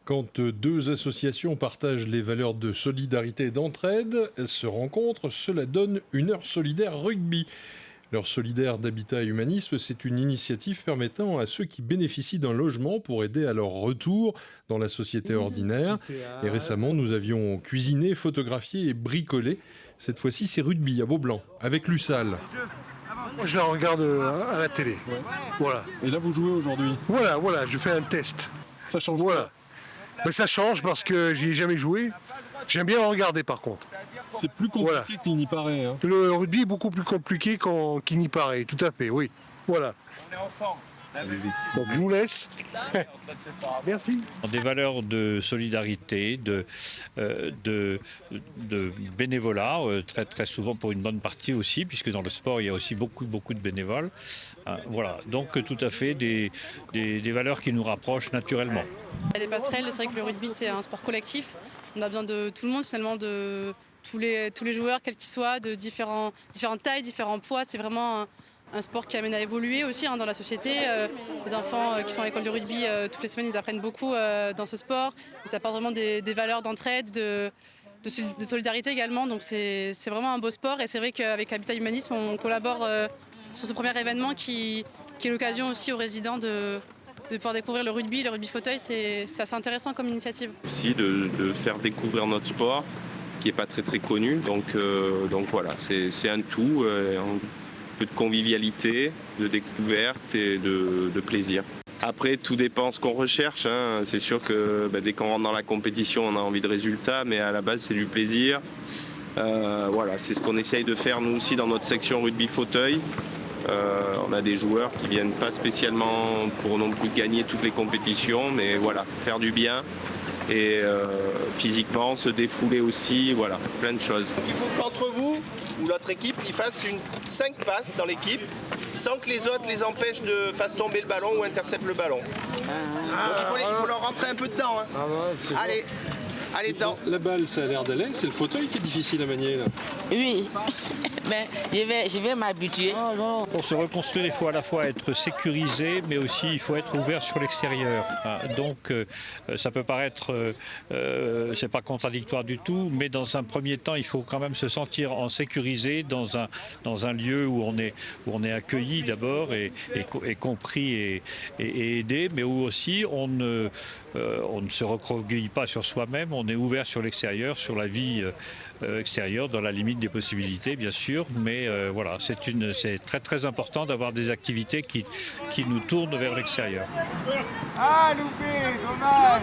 Quand deux associations partagent les valeurs de solidarité et d'entraide, elles se rencontrent, cela donne une heure solidaire rugby. L'heure solidaire d'habitat et humanisme, c'est une initiative permettant à ceux qui bénéficient d'un logement pour aider à leur retour dans la société ordinaire. Et récemment, nous avions cuisiné, photographié et bricolé. Cette fois-ci, c'est rugby à Beaublanc, avec l'USAL. Moi, je la regarde à la télé. Ouais. Voilà. Et là, vous jouez aujourd'hui. Voilà, je fais un test. Ça change Voilà. Mais ça change parce que j'y ai jamais joué. J'aime bien le regarder par contre. pas. C'est plus compliqué qu'il n'y paraît. Hein. Le rugby est beaucoup plus compliqué qu'il n'y paraît, tout à fait, oui. Voilà. On est ensemble. Donc je vous laisse. Merci. Des valeurs de solidarité, de bénévolat, très souvent pour une bonne partie aussi, puisque dans le sport, il y a aussi beaucoup de bénévoles. Voilà, donc tout à fait des valeurs qui nous rapprochent naturellement. Il y a des passerelles, c'est vrai que le rugby c'est un sport collectif. On a besoin de tout le monde finalement, de tous les joueurs, quels qu'ils soient, de différentes tailles, différents poids. C'est vraiment un sport qui amène à évoluer aussi dans la société. Les enfants qui sont à l'école de rugby, toutes les semaines, ils apprennent beaucoup dans ce sport. Et ça apporte vraiment des valeurs d'entraide, de solidarité également. Donc c'est vraiment un beau sport. Et c'est vrai qu'avec Habitat Humanisme, on collabore sur ce premier événement qui est l'occasion aussi aux résidents de pouvoir découvrir le rugby fauteuil. C'est assez intéressant comme initiative. Aussi de faire découvrir notre sport qui n'est pas très connu. Donc voilà, c'est un tout. Un peu de convivialité, de découverte et de plaisir. Après, tout dépend ce qu'on recherche. Hein. C'est sûr que dès qu'on rentre dans la compétition, on a envie de résultats, mais à la base, c'est du plaisir. Voilà, c'est ce qu'on essaye de faire nous aussi dans notre section rugby fauteuil. On a des joueurs qui viennent pas spécialement pour non plus gagner toutes les compétitions, mais voilà, faire du bien et physiquement se défouler aussi, voilà, plein de choses. Il faut qu'entre vous ou l'autre équipe, ils fassent 5 passes dans l'équipe sans que les autres les empêchent de faire tomber le ballon ou interceptent le ballon. Donc il faut leur rentrer un peu dedans. Hein. Allez dedans. La balle, ça a l'air d'aller. C'est le fauteuil qui est difficile à manier là. Oui, mais je vais m'habituer. Pour se reconstruire, il faut à la fois être sécurisé, mais aussi il faut être ouvert sur l'extérieur. Donc ça peut paraître, c'est pas contradictoire du tout, mais dans un premier temps, il faut quand même se sentir en sécurisé dans un lieu où on est accueilli d'abord et compris et aidé, mais où aussi on ne se recroqueville pas sur soi-même, on est ouvert sur l'extérieur, sur la vie extérieure, dans la limite des possibilités, bien sûr. Mais voilà, c'est très important d'avoir des activités qui nous tournent vers l'extérieur. Ah, loupé, dommage.